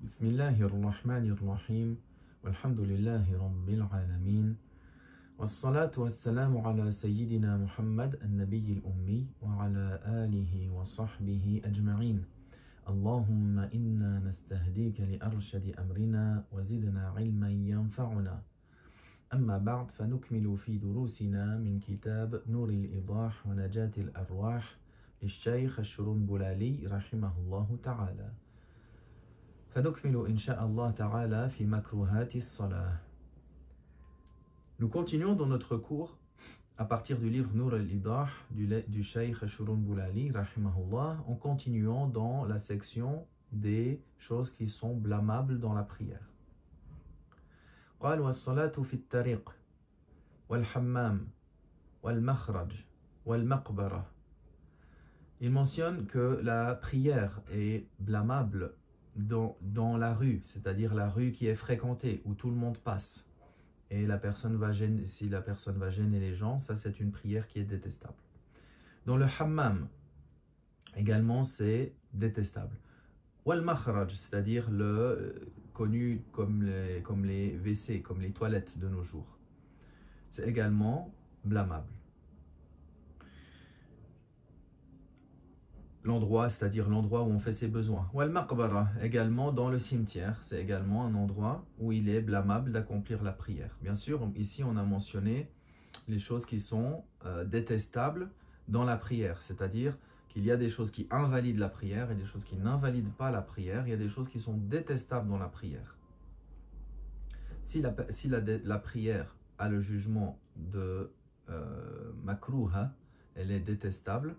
بسم الله الرحمن الرحيم والحمد لله رب العالمين والصلاة والسلام على سيدنا محمد النبي الأمي وعلى آله وصحبه أجمعين. اللهم إنا نستهديك لأرشد أمرنا وزدنا علما ينفعنا. أما بعد فنكمل في دروسنا من كتاب نور الإيضاح ونجاة الأرواح للشيخ الشرنبلالي رحمه الله تعالى. فنكمل إن شاء الله تعالى في مكروهات الصلاة. Nous continuons dans notre cours à partir du livre Nur al-Idah du Cheikh Shurunbulali rahimahullah, en continuant dans la section des choses qui sont blâmables dans la prière. قال والصلاة في الطريق والحمام والمخرج والمقبرة. Il mentionne que la prière est blâmable dans la rue, c'est-à-dire la rue qui est fréquentée, où tout le monde passe. Et la personne va gêner, si la personne va gêner les gens, ça c'est une prière qui est détestable. Dans le hammam, également c'est détestable. Wal makhraj, c'est-à-dire le connu comme les WC, comme les toilettes de nos jours. C'est également blâmable. L'endroit, c'est-à-dire l'endroit où on fait ses besoins. Wal maqbara, également dans le cimetière, c'est également un endroit où il est blâmable d'accomplir la prière. Bien sûr, ici on a mentionné les choses qui sont détestables dans la prière, c'est-à-dire qu'il y a des choses qui invalident la prière et des choses qui n'invalident pas la prière. Il y a des choses qui sont détestables dans la prière. Si la prière a le jugement de makruha, elle est détestable,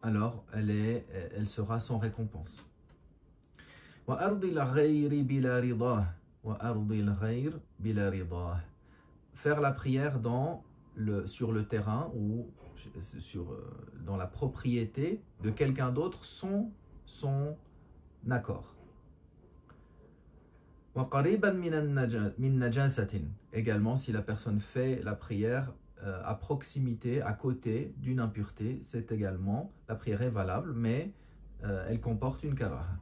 alors elle sera sans récompense. Faire la prière sur le terrain ou dans la propriété de quelqu'un d'autre sans son accord. Également, si la personne fait la prière à proximité, à côté d'une impureté, c'est également, la prière est valable, mais elle comporte une karaha.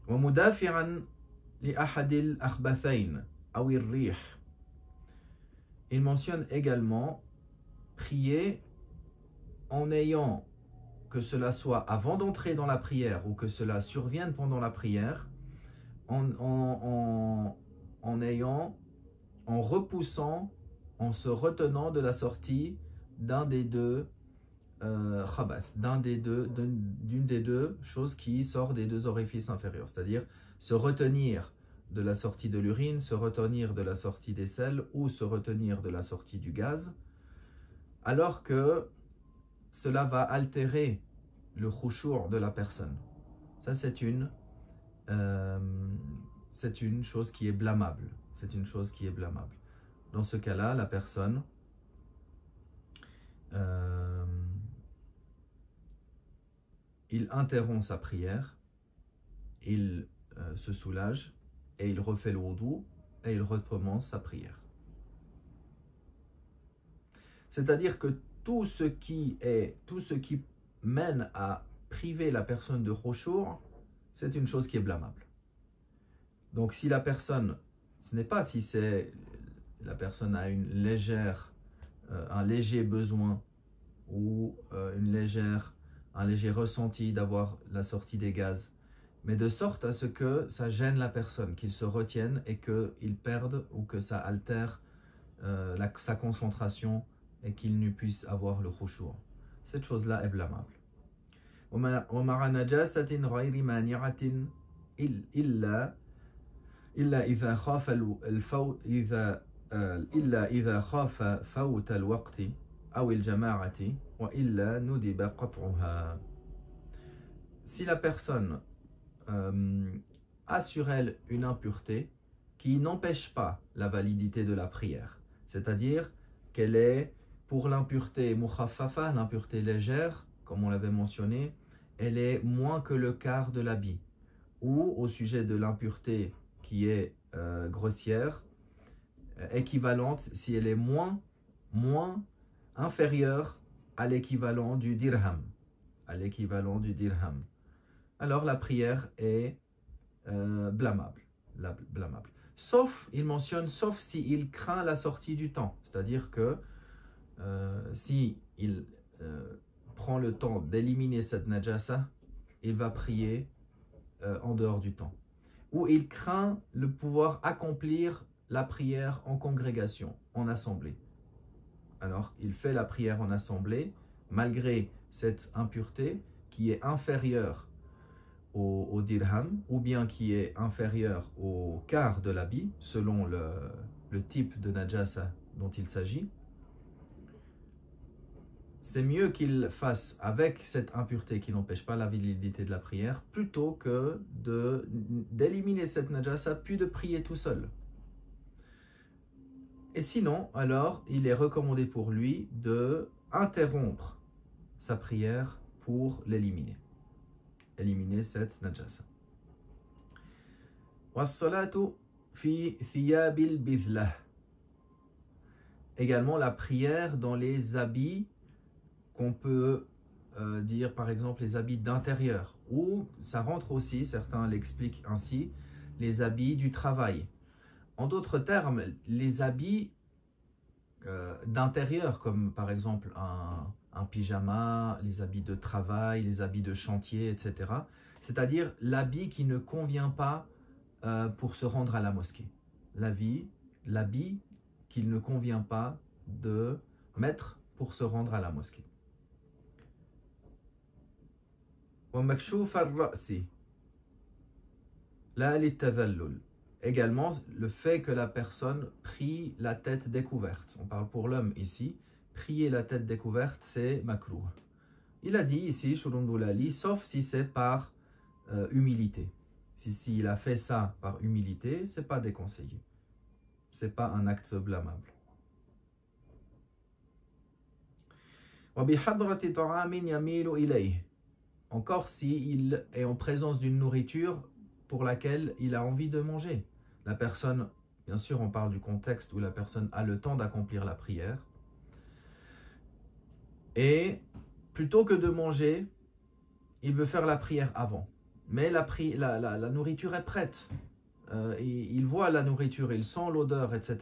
Il mentionne également prier en ayant, que cela soit avant d'entrer dans la prière ou que cela survienne pendant la prière, en repoussant, en se retenant de la sortie d'un des deux khabath, d'une des deux choses qui sort des deux orifices inférieurs, c'est-à-dire se retenir de la sortie de l'urine, se retenir de la sortie des selles ou se retenir de la sortie du gaz, alors que cela va altérer le khushu' de la personne. Ça c'est une chose qui est blâmable. C'est une chose qui est blâmable. Dans ce cas-là, la personne il interrompt sa prière, il se soulage et il refait le wudu et il recommence sa prière. C'est-à-dire que tout ce qui mène à priver la personne de khushu', c'est une chose qui est blâmable. Donc si la personne, ce n'est pas si la personne a un léger besoin ou un léger ressenti d'avoir la sortie des gaz, mais de sorte à ce que ça gêne la personne, qu'il se retienne et qu'il perde ou que ça altère sa concentration et qu'il ne puisse avoir le khushu'. Cette chose-là est blâmable. ومع نجاسة غير مانعة إلا إذا خاف فوت الوقت أو الجماعة وإلا ندب قطعها. Si la personne a sur elle une impureté qui n'empêche pas la validité de la prière, c'est-à-dire qu'elle est pour l'impureté mukhaffafa, l'impureté légère, comme on l'avait mentionné, elle est moins que le quart de l'habit, ou au sujet de l'impureté qui est grossière, équivalente si elle est moins inférieur à l'équivalent du dirham. Alors la prière est blâmable. Sauf, il mentionne, sauf s'il craint la sortie du temps. C'est-à-dire que si il prend le temps d'éliminer cette najasa, il va prier en dehors du temps. Ou il craint le pouvoir accomplir la prière en congrégation, en assemblée. Alors, il fait la prière en assemblée, malgré cette impureté qui est inférieure au dirham, ou bien qui est inférieure au quart de l'habit, selon le type de najasa dont il s'agit. C'est mieux qu'il fasse avec cette impureté qui n'empêche pas la validité de la prière, plutôt que d'éliminer cette najasa, puis de prier tout seul. Et sinon, alors, il est recommandé pour lui de interrompre sa prière pour éliminer cette najasa. Was-salatu fi thiyabil bidlah. Également la prière dans les habits qu'on peut dire par exemple les habits d'intérieur, ou ça rentre aussi, certains l'expliquent ainsi, les habits du travail. En d'autres termes, les habits d'intérieur, comme par exemple un pyjama, les habits de travail, les habits de chantier, etc. C'est-à-dire l'habit qui ne convient pas pour se rendre à la mosquée. L'habit qu'il ne convient pas de mettre pour se rendre à la mosquée. Également, le fait que la personne prie la tête découverte. On parle pour l'homme ici. Prier la tête découverte, c'est makrouh. Il a dit ici, Shurundulali, sauf si c'est par humilité. S'il a fait ça par humilité, c'est pas déconseillé. C'est pas un acte blâmable. Encore s'il est en présence d'une nourriture pour laquelle il a envie de manger. La personne, bien sûr on parle du contexte où la personne a le temps d'accomplir la prière. Et plutôt que de manger, il veut faire la prière avant. Mais la nourriture est prête. Il voit la nourriture, il sent l'odeur, etc.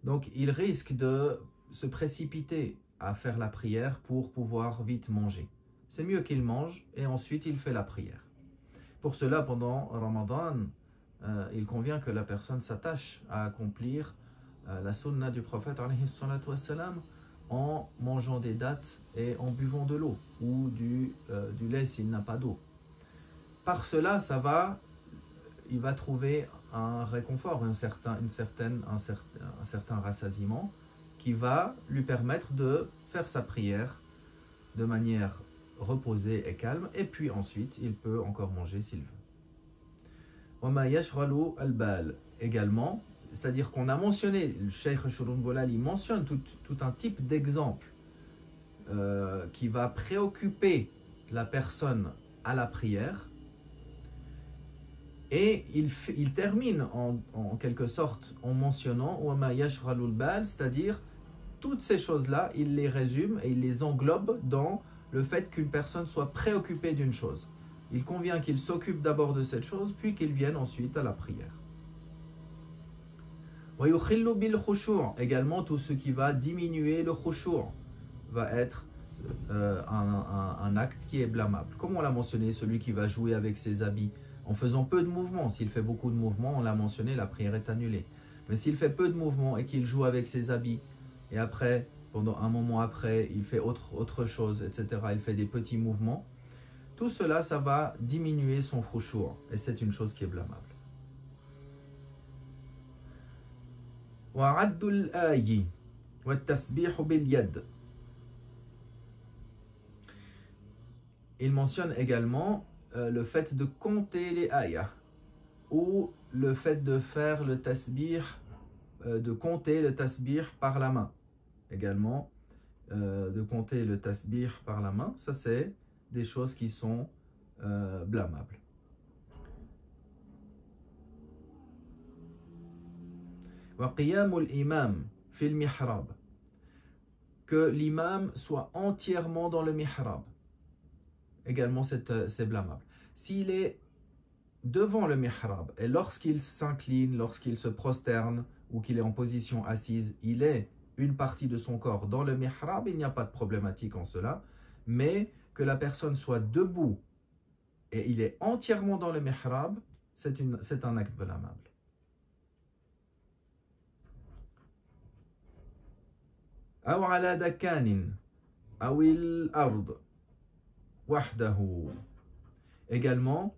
Donc il risque de se précipiter à faire la prière pour pouvoir vite manger. C'est mieux qu'il mange et ensuite il fait la prière. Pour cela, pendant Ramadan, il convient que la personne s'attache à accomplir la sunna du prophète alayhi salatu wassalam, en mangeant des dattes et en buvant de l'eau ou du lait s'il n'a pas d'eau. Par cela, il va trouver un réconfort, un certain rassasiement qui va lui permettre de faire sa prière de manière reposée et calme, et puis ensuite il peut encore manger s'il veut. Wama yashghalu al-bal également, c'est-à-dire qu'on a mentionné, le Cheikh Shurundulali mentionne tout un type d'exemple qui va préoccuper la personne à la prière, et il termine en quelque sorte en mentionnant Wama yashghalu al-bal, c'est-à-dire toutes ces choses-là, il les résume et il les englobe dans le fait qu'une personne soit préoccupée d'une chose. Il convient qu'il s'occupe d'abord de cette chose, puis qu'il vienne ensuite à la prière. Également, tout ce qui va diminuer le khushu' va être un acte qui est blâmable. Comme on l'a mentionné, celui qui va jouer avec ses habits en faisant peu de mouvements. S'il fait beaucoup de mouvements, on l'a mentionné, la prière est annulée. Mais s'il fait peu de mouvements et qu'il joue avec ses habits, et après, pendant un moment après, il fait autre chose, etc., il fait des petits mouvements, tout cela, ça va diminuer son khushu', et c'est une chose qui est blâmable. Il mentionne également le fait de compter les ayahs, ou le fait de faire le tasbih, de compter le tasbih par la main. Également, de compter le tasbih par la main, ça c'est des choses qui sont blâmables. Wa qiyamul imam fil mihrab, que l'imam soit entièrement dans le mihrab. Également, c'est blâmable. S'il est devant le mihrab et lorsqu'il s'incline, lorsqu'il se prosterne ou qu'il est en position assise, il est une partie de son corps dans le mihrab, il n'y a pas de problématique en cela, mais que la personne soit debout et il est entièrement dans le mihrab, c'est un acte blâmable. أو على دكان أو الأرض وحده. Également,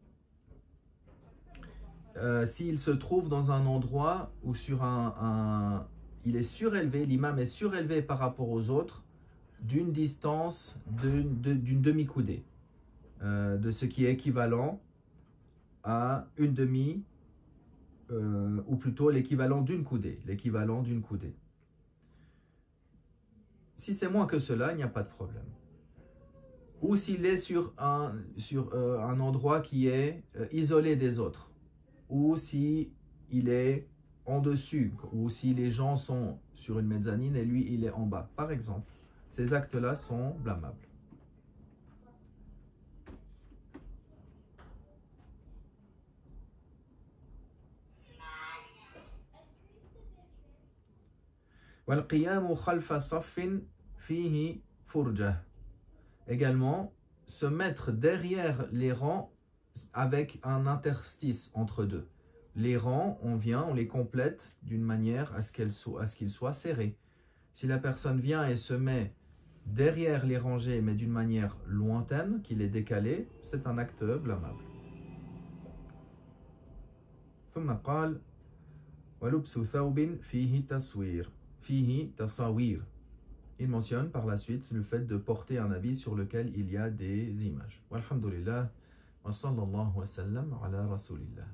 s'il se trouve dans un endroit où il est surélevé, l'imam est surélevé par rapport aux autres d'une distance d'une demi-coudée, de ce qui est équivalent à une demi, ou plutôt l'équivalent d'une coudée, Si c'est moins que cela, il n'y a pas de problème. Ou s'il est sur un endroit qui est isolé des autres, ou si il est en dessus, ou si les gens sont sur une mezzanine et lui il est en bas, par exemple. Ces actes-là sont blâmables. والقيام خلف صف فيه فرجة. Également, se mettre derrière les rangs avec un interstice entre deux. Les rangs, on les complète d'une manière à ce qu'ils soient serrés. Si la personne vient et se met derrière les rangées, mais d'une manière lointaine, qu'il est décalé, c'est un acte blâmable. ثم قال ولبس ثوب فيه تصوير. Il mentionne par la suite le fait de porter un habit sur lequel il y a des images. Walhamdulillah, wa sallallahu wa sallam ala rasulillah.